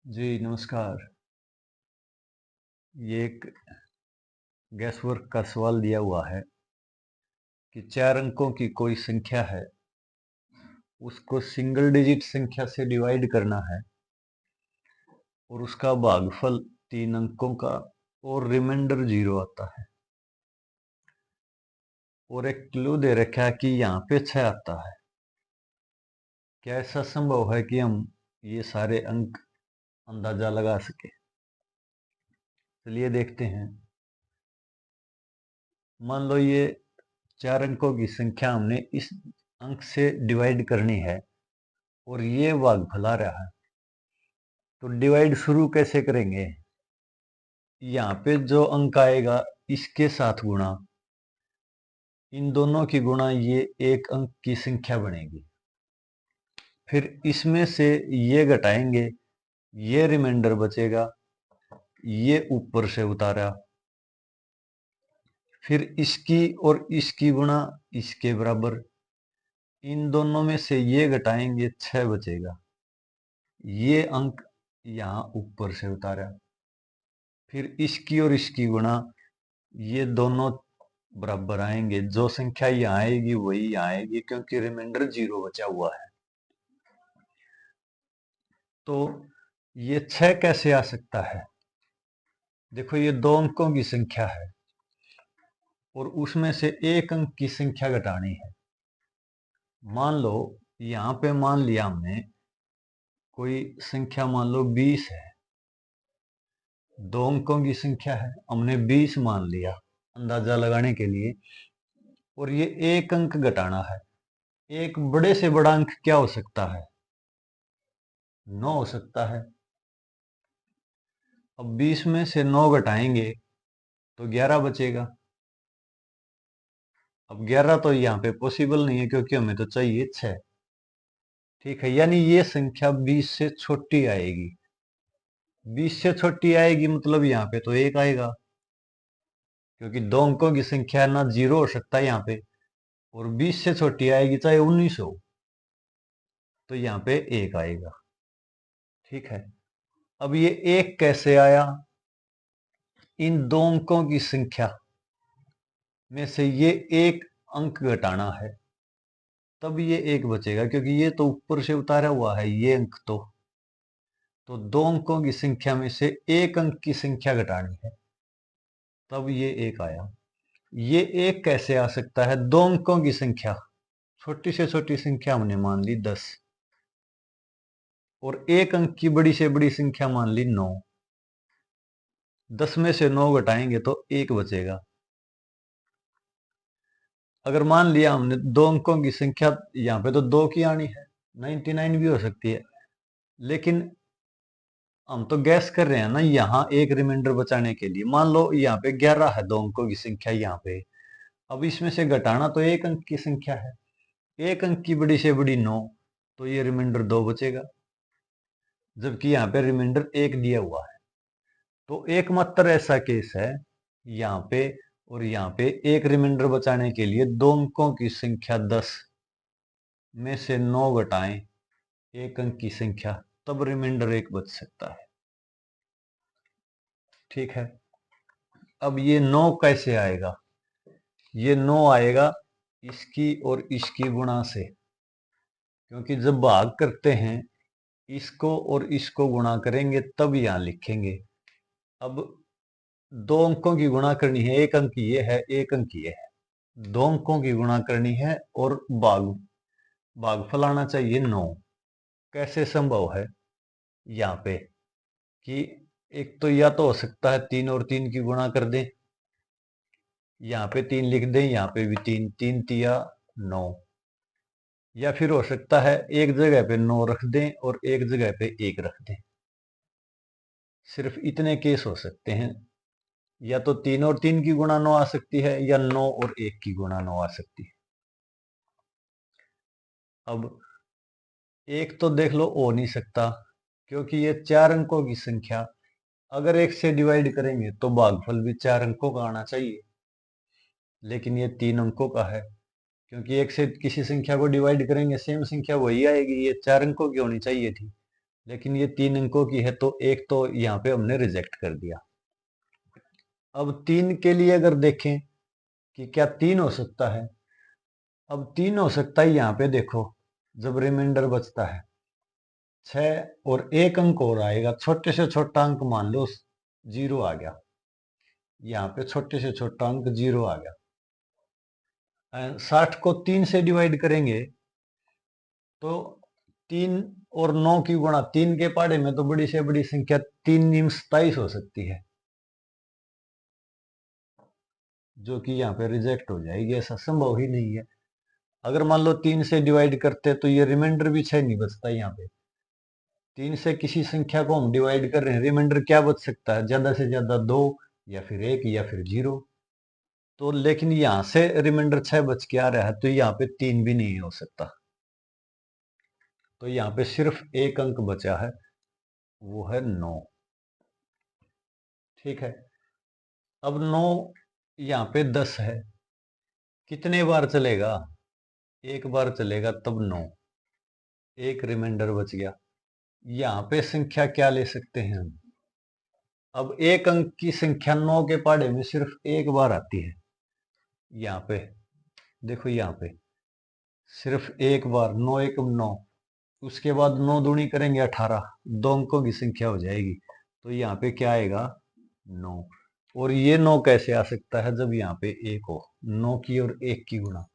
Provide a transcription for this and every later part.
जी नमस्कार। ये एक गैस वर्क का सवाल दिया हुआ है कि 4 अंकों की कोई संख्या है, उसको सिंगल डिजिट संख्या से डिवाइड करना है और उसका भागफल 3 अंकों का और रिमाइंडर 0 आता है। और एक क्लू दे रखा है कि यहाँ पे 6 आता है। क्या ऐसा संभव है कि हम ये सारे अंक अंदाजा लगा सके? चलिए देखते हैं। मान लो ये 4 अंकों की संख्या हमने इस अंक से डिवाइड करनी है और ये भागफल आ रहा है, तो डिवाइड शुरू कैसे करेंगे? यहाँ पे जो अंक आएगा इसके साथ गुणा, इन दोनों की गुणा, ये एक अंक की संख्या बनेगी। फिर इसमें से ये घटाएंगे, ये रिमाइंडर बचेगा, ये ऊपर से उतारा। फिर इसकी और इसकी गुणा इसके बराबर, इन दोनों में से ये घटाएंगे, 6 बचेगा। ये अंक यहाँ ऊपर से उतारा। फिर इसकी और इसकी गुणा, ये दोनों बराबर आएंगे। जो संख्या यहाँ आएगी वही यहाँ आएगी, क्योंकि रिमाइंडर 0 बचा हुआ है। तो ये 6 कैसे आ सकता है? देखो, ये 2 अंकों की संख्या है और उसमें से एक अंक की संख्या घटानी है। मान लो यहाँ पे मान लिया हमने कोई संख्या, मान लो 20 है। 2 अंकों की संख्या है, हमने 20 मान लिया अंदाजा लगाने के लिए। और ये एक अंक घटाना है। एक बड़े से बड़ा अंक क्या हो सकता है? 9 हो सकता है। अब 20 में से 9 घटाएंगे तो 11 बचेगा। अब 11 तो यहाँ पे पॉसिबल नहीं है, क्योंकि हमें तो चाहिए 6। ठीक है, यानी ये संख्या 20 से छोटी आएगी। 20 से छोटी आएगी मतलब यहाँ पे तो 1 आएगा, क्योंकि 2 अंकों की संख्या ना 0 हो सकता है यहाँ पे। और 20 से छोटी आएगी चाहे 19 हो, तो यहाँ पे 1 आएगा। ठीक है, अब ये 1 कैसे आया? इन 2 अंकों की संख्या में से ये एक अंक घटाना है, तब ये 1 बचेगा, क्योंकि ये तो ऊपर से उतारा हुआ है ये अंक। तो 2 अंकों की संख्या में से एक अंक की संख्या घटानी है, तब ये 1 आया। ये 1 कैसे आ सकता है? 2 अंकों की संख्या, छोटी से छोटी संख्या हमने मान ली 10, और एक अंक की बड़ी से बड़ी संख्या मान ली 9। 10 में से 9 घटाएंगे तो 1 बचेगा। अगर मान लिया हमने 2 अंकों की संख्या, यहाँ पे तो 2 की आनी है, 99 भी हो सकती है, लेकिन हम तो गैस कर रहे हैं ना, यहाँ एक रिमाइंडर बचाने के लिए। मान लो यहाँ पे 11 है 2 अंकों की संख्या यहाँ पे। अब इसमें से घटाना तो एक अंक की संख्या है, एक अंक की बड़ी से बड़ी 9, तो ये रिमाइंडर 2 बचेगा, जबकि यहाँ पे रिमाइंडर 1 दिया हुआ है। तो एकमात्र ऐसा केस है यहाँ पे और यहाँ पे, एक रिमाइंडर बचाने के लिए 2 अंकों की संख्या 10 में से 9 घटाएं एक अंक की संख्या, तब रिमाइंडर 1 बच सकता है। ठीक है, अब ये 9 कैसे आएगा? ये 9 आएगा इसकी और इसकी गुणा से, क्योंकि जब भाग करते हैं इसको और इसको गुणा करेंगे तब यहां लिखेंगे। अब 2 अंकों की गुणा करनी है, एक अंक ये है एक अंक ये है, 2 अंकों की गुणा करनी है और भागफल आना चाहिए 9। कैसे संभव है यहाँ पे? कि एक तो या तो हो सकता है 3 और 3 की गुणा कर दें, यहाँ पे 3 लिख दें, यहाँ पे भी 3, 3 तिया 9। या फिर हो सकता है एक जगह पे 9 रख दें और एक जगह पे 1 रख दें। सिर्फ इतने केस हो सकते हैं। या तो 3 और 3 की गुणा 9 आ सकती है, या 9 और 1 की गुणा 9 आ सकती है। अब एक तो देख लो हो नहीं सकता, क्योंकि ये 4 अंकों की संख्या, अगर 1 से डिवाइड करेंगे तो भागफल भी 4 अंकों का आना चाहिए, लेकिन ये 3 अंकों का है। क्योंकि 1 से किसी संख्या को डिवाइड करेंगे सेम संख्या वही आएगी, ये 4 अंकों की होनी चाहिए थी, लेकिन ये 3 अंकों की है तो एक तो यहाँ पे हमने रिजेक्ट कर दिया। अब 3 के लिए अगर देखें कि क्या 3 हो सकता है, अब 3 हो सकता है। यहाँ पे देखो जब रिमाइंडर बचता है 6 और एक अंक और आएगा, छोटे से छोटा अंक मान लो 0 आ गया, यहाँ पे छोटे से छोटा अंक 0 आ गया। 60 को 3 से डिवाइड करेंगे तो 3 और 9 की गुणा, 3 के पहाड़े में तो बड़ी से बड़ी संख्या 3 × 27 हो सकती है, जो कि यहाँ पे रिजेक्ट हो जाएगी, ऐसा संभव ही नहीं है। अगर मान लो 3 से डिवाइड करते तो ये रिमाइंडर भी 6 नहीं बचता। यहाँ पे 3 से किसी संख्या को हम डिवाइड कर रहे हैं, रिमाइंडर क्या बच सकता है, ज्यादा से ज्यादा 2 या फिर 1 या फिर 0। तो लेकिन यहाँ से रिमाइंडर 6 बच के आ रहा है तो यहाँ पे 3 भी नहीं हो सकता। तो यहाँ पे सिर्फ एक अंक बचा है, वो है 9। ठीक है, अब 9 यहाँ पे 10 है, कितने बार चलेगा, एक बार चलेगा, तब 9, एक रिमाइंडर बच गया। यहाँ पे संख्या क्या ले सकते हैं हम, अब एक अंक की संख्या 9 के पहाड़े में सिर्फ एक बार आती है। यहाँ पे देखो, यहाँ पे सिर्फ एक बार, 9 एकम 9, उसके बाद 9 दूनी करेंगे 18, 2 अंकों की संख्या हो जाएगी। तो यहाँ पे क्या आएगा, 9। और ये 9 कैसे आ सकता है, जब यहाँ पे 1 हो, 9 की और 1 की गुणा।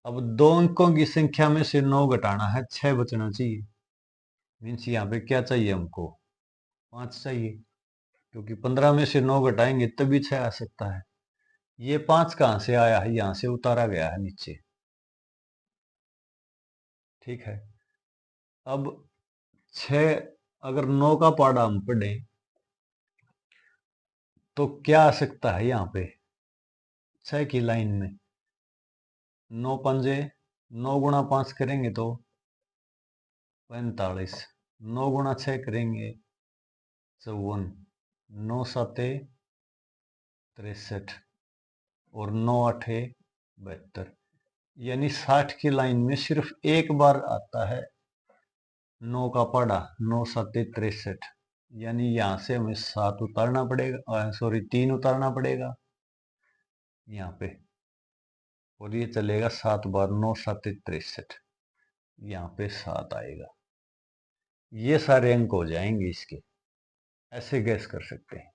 अब 2 अंकों की संख्या में से 9 घटाना है, 6 बचना चाहिए। मीन्स यहाँ पे क्या चाहिए हमको, 5 चाहिए, क्योंकि 15 में से 9 घटाएंगे तभी 6 आ सकता है। ये 5 कहाँ से आया है, यहाँ से उतारा गया है नीचे। ठीक है, अब 6, अगर 9 का पहाड़ा हम पढ़े तो क्या आ सकता है, यहाँ पे 6 की लाइन में 9 पंजे, 9 गुणा 5 करेंगे तो 45, 9 गुणा 6 करेंगे 54, 9 7 63 और 9 8 72। यानी 60 की लाइन में सिर्फ एक बार आता है 9 का पहाड़ा, 9 7 63। यानी यहाँ से हमें 7 उतारना पड़ेगा, सॉरी 3 उतारना पड़ेगा यहाँ पे, और ये चलेगा 7 बार 9 7 63, यहाँ पे 7 आएगा। ये सारे अंक हो जाएंगे इसके, ऐसे गैस कर सकते हैं।